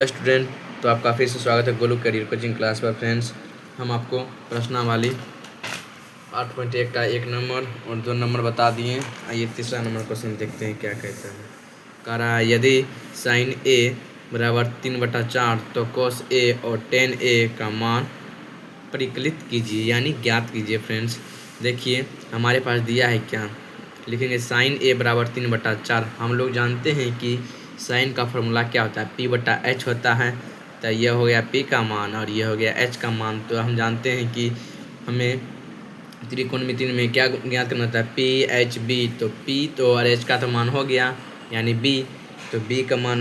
Student, तो आपका फिर से स्वागत है गोलू करियर कोचिंग क्लास पर। फ्रेंड्स, हम आपको प्रश्नावली 8.1 का 1 नंबर और 2 नंबर बता दिए। आइए तीसरा नंबर क्वेश्चन देखते हैं क्या कहता है। कह रहा है यदि साइन ए बराबर 3/4 तो कोस ए और टेन ए का मान परिकलित कीजिए यानी ज्ञात कीजिए। फ्रेंड्स देखिए, हमारे पास दिया है क्या, लिखेंगे साइन ए बराबर 3/4। हम लोग जानते हैं कि साइन का फॉर्मूला क्या होता है, p/h होता है। तो यह हो गया p का मान और यह हो गया h का मान। तो हम जानते हैं कि हमें त्रिकोणमिति में क्या ज्ञात करना होता है, p/b। तो p तो और h का तो मान हो गया यानी b। तो b का मान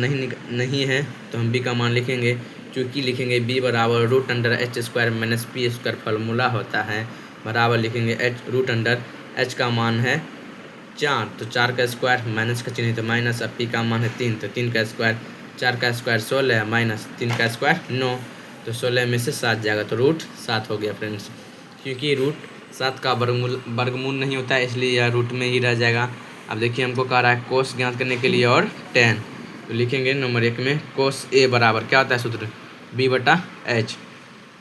नहीं है तो हम b का मान लिखेंगे। चूँकि लिखेंगे b बराबर √h² - p² फार्मूला होता है, बराबर लिखेंगे h का मान है 4। तो 4 का स्क्वायर माइनस का चिन्ह तो माइनस, अब पी का मान है 3 तो 3 का स्क्वायर, 4 का स्क्वायर 16 माइनस 3 का स्क्वायर 9। तो 16 में से 7 जाएगा तो √7 हो गया। फ्रेंड्स, क्योंकि √7 का वर्गमूल नहीं होता है इसलिए यह रूट में ही रह जाएगा। अब देखिए, हमको कह रहा है कोस ज्ञात करने के लिए और टेन। तो लिखेंगे नंबर 1 में कोस ए बराबर क्या होता है सूत्र, b/h।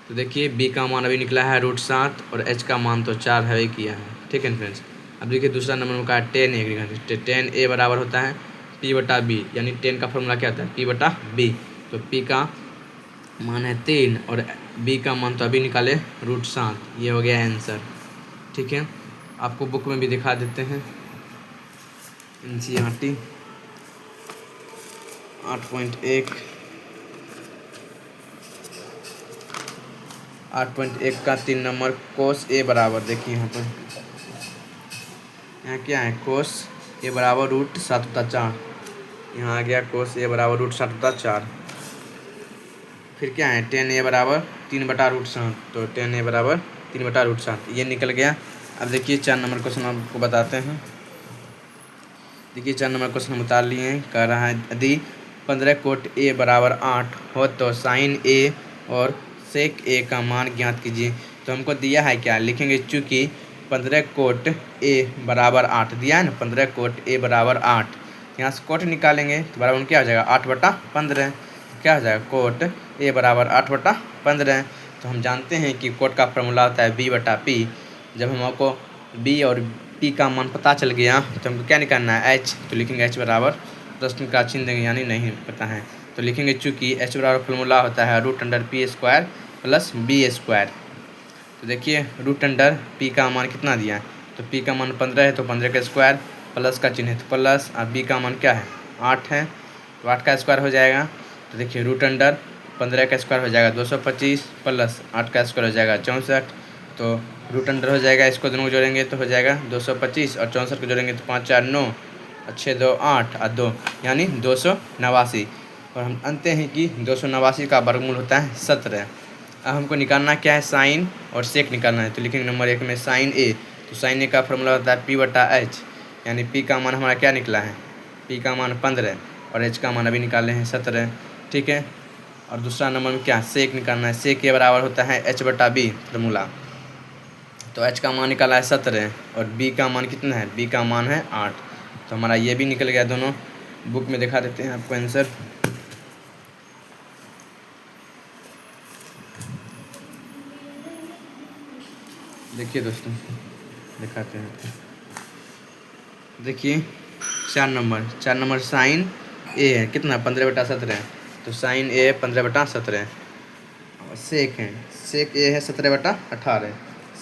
तो देखिए b का मान अभी निकला है √7 और h का मान तो 4 है ही किया है। ठीक है फ्रेंड्स। अब देखिए दूसरा नंबर में कहा टेन ए। टेन ए बराबर होता है p/b, यानी टेन का फॉर्मूला क्या होता है p/b। तो p का मान है 3 और b का मान तो अभी निकाले √7। ये हो गया आंसर। ठीक है, आपको बुक में भी दिखा देते हैं। NCERT 8.1 का 3 नंबर कोस ए बराबर, देखिए यहाँ पर यहाँ क्या है, कोस ए बराबर √7/4। यहाँ आ गया कोस ए बराबर √7/4। फिर क्या है, टेन ए बराबर 3/√7। तो टेन ए बराबर 3/√7 ये निकल गया। अब देखिए 4 नंबर क्वेश्चन आपको बताते हैं। देखिए 4 नंबर क्वेश्चन हम उतार लिए हैं। कह रहा है यदि 15 कोट ए बराबर 8 हो तो साइन ए और सेक ए का मान ज्ञात कीजिए। तो हमको दिया है क्या, लिखेंगे चूँकि 15 कोट ए बराबर 8 दिया है ना, 15 कोट ए बराबर 8। यहाँ से कोट निकालेंगे तो बराबर क्या हो जाएगा 8/15। क्या हो जाएगा, कोट ए बराबर 8/15। तो हम जानते हैं कि कोट का फॉर्मूला होता है b/p। जब हमको b और p का मान पता चल गया तो हमको क्या निकालना है, h। तो लिखेंगे h बराबर प्रश्न का चिन्ह देंगे यानी नहीं पता है तो लिखेंगे चूँकि h बराबर फॉर्मूला होता है √p² + b²। तो देखिए √p का मान कितना दिया है, तो p का मान 15 है तो 15 का स्क्वायर प्लस का चिन्ह है तो प्लस, और b का मान क्या है 8 है तो 8 का स्क्वायर हो जाएगा। तो देखिए √15 का स्क्वायर हो जाएगा 225 प्लस 8 का स्क्वायर हो जाएगा 64। तो √अंडर हो जाएगा, इसको दोनों को जोड़ेंगे तो हो जाएगा 225 और 64 को जोड़ेंगे तो 5 4 9 और 6 2 8 और 2 यानी 289। और हम जानते हैं कि 289 का वर्गमूल होता है 17। अब हमको निकालना क्या है, साइन और सेक निकालना है। तो लिखेंगे नंबर 1 में साइन ए। तो साइन ए का फॉर्मूला होता है p/h, यानी p का मान हमारा क्या निकला है, p का मान 15 और h का मान अभी निकाले हैं 17। ठीक है, और दूसरा नंबर में क्या सेक निकालना है। सेक के बराबर होता है h/b फॉर्मूला। तो h का मान निकाला है 17 और b का मान कितना है, b का मान है 8। तो हमारा ये भी निकल गया। दोनों बुक में दिखा देते हैं आपको आंसर। देखिए दोस्तों दिखाते हैं। देखिए 4 नंबर साइन ए है कितना 15/17। तो साइन ए 15/17 और सेक है, सेक ए है 17/18।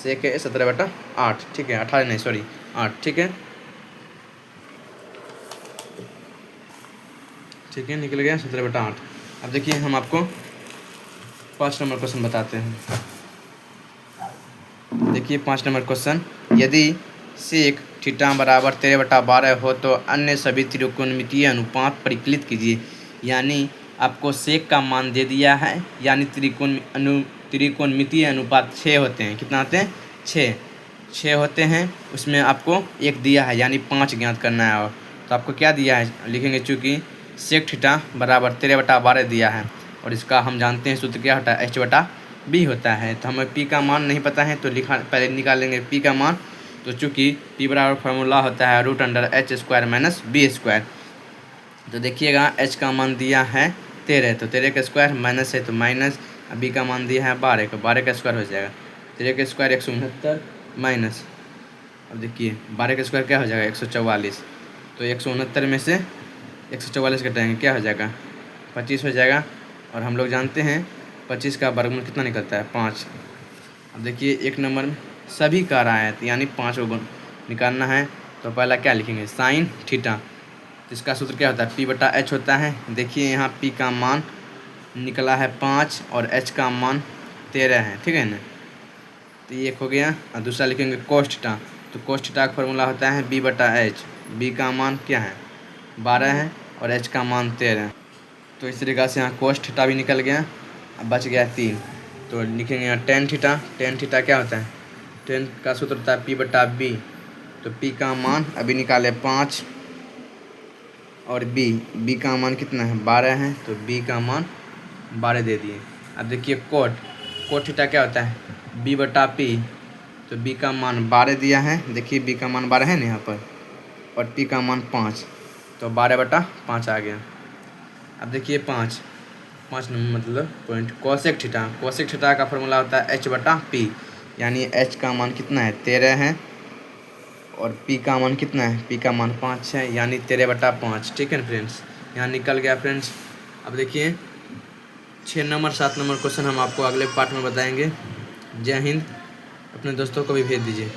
सेक है 17/8। ठीक है, 18 नहीं सॉरी 8। ठीक है, ठीक है, निकल गया 17/8। अब देखिए हम आपको 5 नंबर क्वेश्चन बताते हैं। देखिए 5 नंबर क्वेश्चन, यदि सेक थीटा बराबर 13/12 हो तो अन्य सभी त्रिकोणमितीय अनुपात परिकलित कीजिए। यानी आपको सेक का मान दे दिया है, यानी त्रिकोणमितीय अनुपात 6 होते हैं। कितना होते हैं, 6 होते हैं। उसमें आपको 1 दिया है यानी 5 ज्ञात करना है। और तो आपको क्या दिया है, लिखेंगे चूँकि सेक थीटा बराबर 13/12 दिया है और इसका हम जानते हैं सूत्र क्या होता है, h/b होता है। तो हमें p का मान नहीं पता है तो पहले निकालेंगे p का मान। तो चूँकि p बराबर फार्मूला होता है √h² - b²। तो देखिएगा h का मान दिया है 13, तो 13 का स्क्वायर माइनस है तो माइनस, बी का मान दिया है 12 का, 12 का स्क्वायर हो जाएगा 13 का स्क्वायर 169 माइनस, अब देखिए 12 का स्क्वायर क्या हो जाएगा 144, तो 169 में से 144 घटाएंगे क्या हो जाएगा 25 हो जाएगा, और हम लोग जानते हैं 25 का वर्गमूल कितना निकलता है 5। अब देखिए एक नंबर में सभी का रहा है तो यानी 5 को निकालना है, तो पहला क्या लिखेंगे साइन थीटा, तो इसका सूत्र क्या होता है P/H होता है। देखिए यहाँ P का मान निकला है 5 और H का मान 13 है, ठीक है ना, तो ये एक हो गया। और दूसरा लिखेंगे cos थीटा, तो cos थीटा का फॉर्मूला होता है B/H, B का मान क्या है 12 है और H का मान 13, तो इस तरीक़ा से यहाँ cos थीटा भी निकल गया, अब बच गया 3, तो लिखेंगे यहाँ tan थीटा, tan थीटा क्या होता है tan का सूत्र होता है P/B, तो P का मान अभी निकाले 5 और B का मान कितना है 12 है, तो B का मान 12 दे दिए। अब देखिए कोट थीटा क्या होता है B/P, तो B का मान 12 दिया है, देखिए B का मान 12 है ना यहाँ पर, और P का मान 5, तो 12/5 आ गया। अब देखिए 5 नंबर मतलब पॉइंट कोसेक थीटा का फॉर्मूला होता है H/P, यानी H का मान कितना है 13 है और P का मान कितना है P का मान 5 है, यानी 13/5, ठीक है ना फ्रेंड्स, यहाँ निकल गया फ्रेंड्स। अब देखिए 6 नंबर 7 नंबर क्वेश्चन हम आपको अगले पार्ट में बताएंगे। जय हिंद, अपने दोस्तों को भी भेज दीजिए।